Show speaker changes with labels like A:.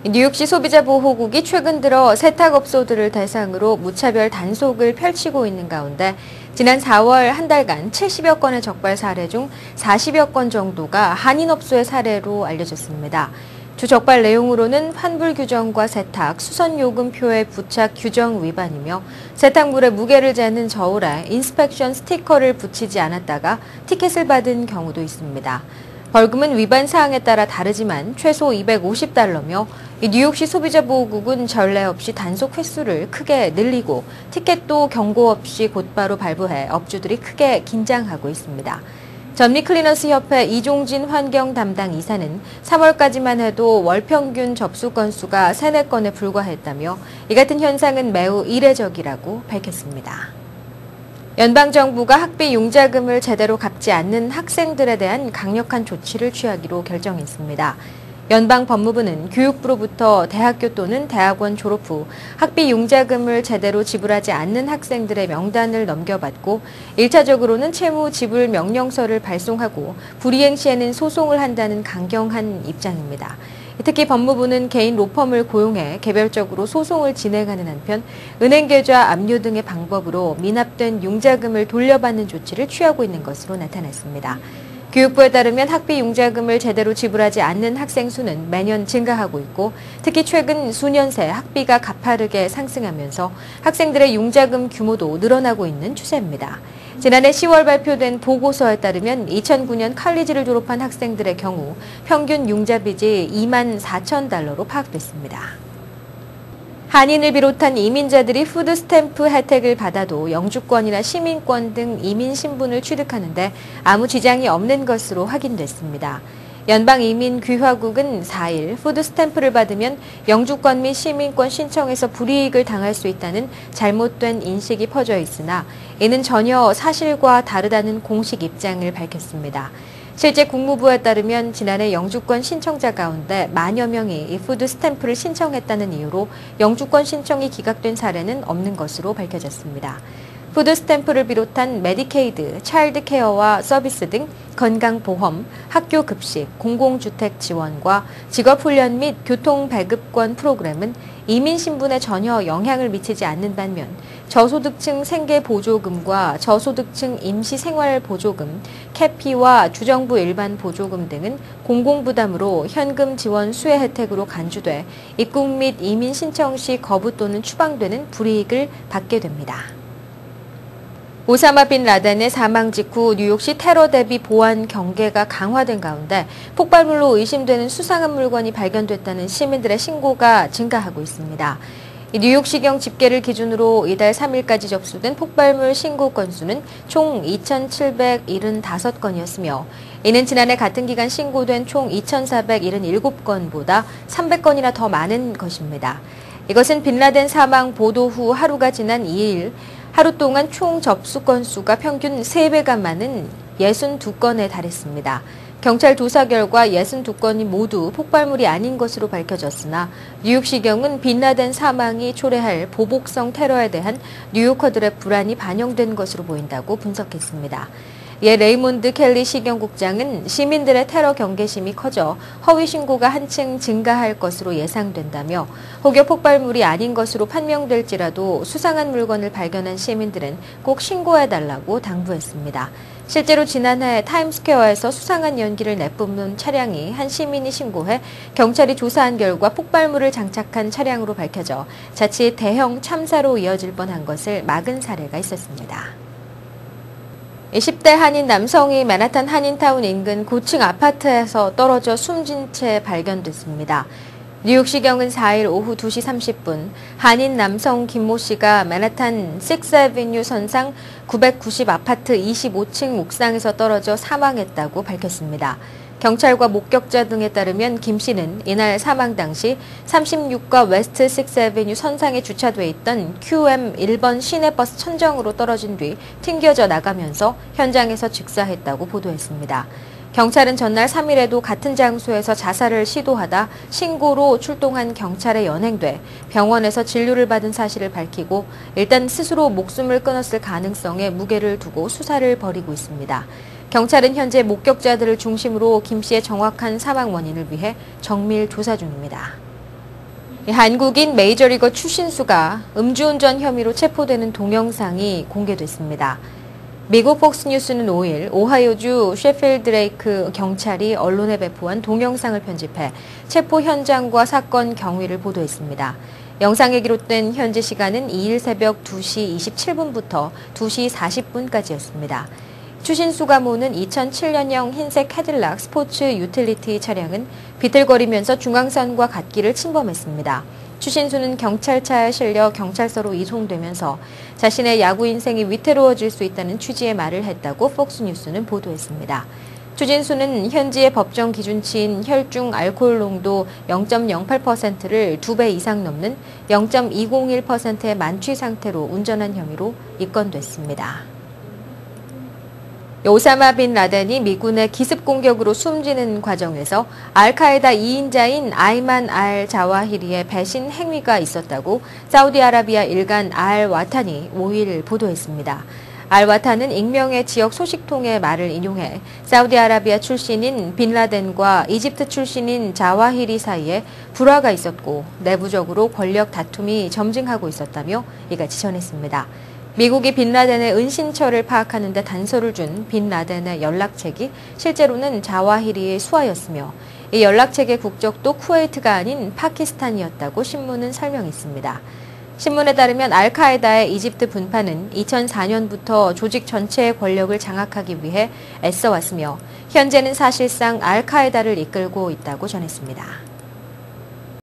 A: 뉴욕시 소비자보호국이 최근 들어 세탁업소들을 대상으로 무차별 단속을 펼치고 있는 가운데 지난 4월 한 달간 70여 건의 적발 사례 중 40여 건 정도가 한인업소의 사례로 알려졌습니다. 주 적발 내용으로는 환불 규정과 세탁, 수선요금표의 부착 규정 위반이며 세탁물의 무게를 재는 저울에 인스펙션 스티커를 붙이지 않았다가 티켓을 받은 경우도 있습니다. 벌금은 위반 사항에 따라 다르지만 최소 $250며 뉴욕시 소비자보호국은 전례 없이 단속 횟수를 크게 늘리고 티켓도 경고 없이 곧바로 발부해 업주들이 크게 긴장하고 있습니다. 전미클리너스 협회 이종진 환경 담당 이사는 3월까지만 해도 월 평균 접수 건수가 3, 4건에 불과했다며 이 같은 현상은 매우 이례적이라고 밝혔습니다. 연방정부가 학비 융자금을 제대로 갚지 않는 학생들에 대한 강력한 조치를 취하기로 결정했습니다. 연방법무부는 교육부로부터 대학교 또는 대학원 졸업 후 학비 융자금을 제대로 지불하지 않는 학생들의 명단을 넘겨받고 1차적으로는 채무 지불 명령서를 발송하고 불이행 시에는 소송을 한다는 강경한 입장입니다. 특히 법무부는 개인 로펌을 고용해 개별적으로 소송을 진행하는 한편 은행 계좌 압류 등의 방법으로 미납된 융자금을 돌려받는 조치를 취하고 있는 것으로 나타났습니다. 교육부에 따르면 학비 융자금을 제대로 지불하지 않는 학생 수는 매년 증가하고 있고 특히 최근 수년 새 학비가 가파르게 상승하면서 학생들의 융자금 규모도 늘어나고 있는 추세입니다. 지난해 10월 발표된 보고서에 따르면 2009년 칼리지를 졸업한 학생들의 경우 평균 융자빚이 $24,000로 파악됐습니다. 한인을 비롯한 이민자들이 푸드스탬프 혜택을 받아도 영주권이나 시민권 등 이민 신분을 취득하는데 아무 지장이 없는 것으로 확인됐습니다. 연방이민귀화국은 4일 푸드스탬프를 받으면 영주권 및 시민권 신청에서 불이익을 당할 수 있다는 잘못된 인식이 퍼져 있으나 이는 전혀 사실과 다르다는 공식 입장을 밝혔습니다. 실제 국무부에 따르면 지난해 영주권 신청자 가운데 만여 명이 이 푸드스탬프를 신청했다는 이유로 영주권 신청이 기각된 사례는 없는 것으로 밝혀졌습니다. 푸드스탬프를 비롯한 메디케이드, 차일드케어와 서비스 등 건강보험, 학교급식, 공공주택 지원과 직업훈련 및 교통배급권 프로그램은 이민신분에 전혀 영향을 미치지 않는 반면 저소득층 생계보조금과 저소득층 임시생활보조금, 캐피와 주정부 일반 보조금 등은 공공부담으로 현금 지원 수혜 혜택으로 간주돼 입국 및 이민 신청 시 거부 또는 추방되는 불이익을 받게 됩니다. 오사마 빈 라덴의 사망 직후 뉴욕시 테러 대비 보안 경계가 강화된 가운데 폭발물로 의심되는 수상한 물건이 발견됐다는 시민들의 신고가 증가하고 있습니다. 뉴욕시경 집계를 기준으로 이달 3일까지 접수된 폭발물 신고 건수는 총 2,775건이었으며 이는 지난해 같은 기간 신고된 총 2,477건보다 300건이나 더 많은 것입니다. 이것은 빈 라덴 사망 보도 후 하루가 지난 2일 하루 동안 총 접수 건수가 평균 3배가 많은 62건에 달했습니다. 경찰 조사 결과 62건이 모두 폭발물이 아닌 것으로 밝혀졌으나 뉴욕시경은 빈 라덴 사망이 초래할 보복성 테러에 대한 뉴요커들의 불안이 반영된 것으로 보인다고 분석했습니다. 이에 레이몬드 켈리 시경국장은 시민들의 테러 경계심이 커져 허위 신고가 한층 증가할 것으로 예상된다며 혹여 폭발물이 아닌 것으로 판명될지라도 수상한 물건을 발견한 시민들은 꼭 신고해달라고 당부했습니다. 실제로 지난해 타임스퀘어에서 수상한 연기를 내뿜는 차량이 한 시민이 신고해 경찰이 조사한 결과 폭발물을 장착한 차량으로 밝혀져 자칫 대형 참사로 이어질 뻔한 것을 막은 사례가 있었습니다. 10대 한인 남성이 맨하탄 한인타운 인근 고층 아파트에서 떨어져 숨진 채 발견됐습니다. 뉴욕시경은 4일 오후 2시 30분 한인 남성 김모 씨가 맨하탄 6th 선상 990 아파트 25층 옥상에서 떨어져 사망했다고 밝혔습니다. 경찰과 목격자 등에 따르면 김 씨는 이날 사망 당시 36과 웨스트 6th 선상에 주차돼 있던 QM 1번 시내버스 천정으로 떨어진 뒤 튕겨져 나가면서 현장에서 즉사했다고 보도했습니다. 경찰은 전날 3일에도 같은 장소에서 자살을 시도하다 신고로 출동한 경찰에 연행돼 병원에서 진료를 받은 사실을 밝히고 일단 스스로 목숨을 끊었을 가능성에 무게를 두고 수사를 벌이고 있습니다. 경찰은 현재 목격자들을 중심으로 김 씨의 정확한 사망 원인을 위해 정밀 조사 중입니다. 한국인 메이저리거 추신수가 음주운전 혐의로 체포되는 동영상이 공개됐습니다. 미국 폭스뉴스는 5일 오하이오주 셰필드 레이크 경찰이 언론에 배포한 동영상을 편집해 체포 현장과 사건 경위를 보도했습니다. 영상에 기록된 현지 시간은 2일 새벽 2시 27분부터 2시 40분까지였습니다. 추신수가 모는 2007년형 흰색 캐딜락 스포츠 유틸리티 차량은 비틀거리면서 중앙선과 갓길을 침범했습니다. 추신수는 경찰차에 실려 경찰서로 이송되면서 자신의 야구 인생이 위태로워질 수 있다는 취지의 말을 했다고 폭스뉴스는 보도했습니다. 추신수는 현지의 법정 기준치인 혈중 알코올 농도 0.08%를 2배 이상 넘는 0.201%의 만취 상태로 운전한 혐의로 입건됐습니다. 오사마 빈 라덴이 미군의 기습 공격으로 숨지는 과정에서 알카에다 2인자인 아이만 알 자와히리의 배신 행위가 있었다고 사우디아라비아 일간 알 와탄이 5일 보도했습니다. 알 와탄은 익명의 지역 소식통의 말을 인용해 사우디아라비아 출신인 빈 라덴과 이집트 출신인 자와히리 사이에 불화가 있었고 내부적으로 권력 다툼이 점증하고 있었다며 이같이 전했습니다. 미국이 빈 라덴의 은신처를 파악하는 데 단서를 준 빈 라덴의 연락책이 실제로는 자와히리의 수하였으며 이 연락책의 국적도 쿠웨이트가 아닌 파키스탄이었다고 신문은 설명했습니다. 신문에 따르면 알카에다의 이집트 분파는 2004년부터 조직 전체의 권력을 장악하기 위해 애써왔으며 현재는 사실상 알카에다를 이끌고 있다고 전했습니다.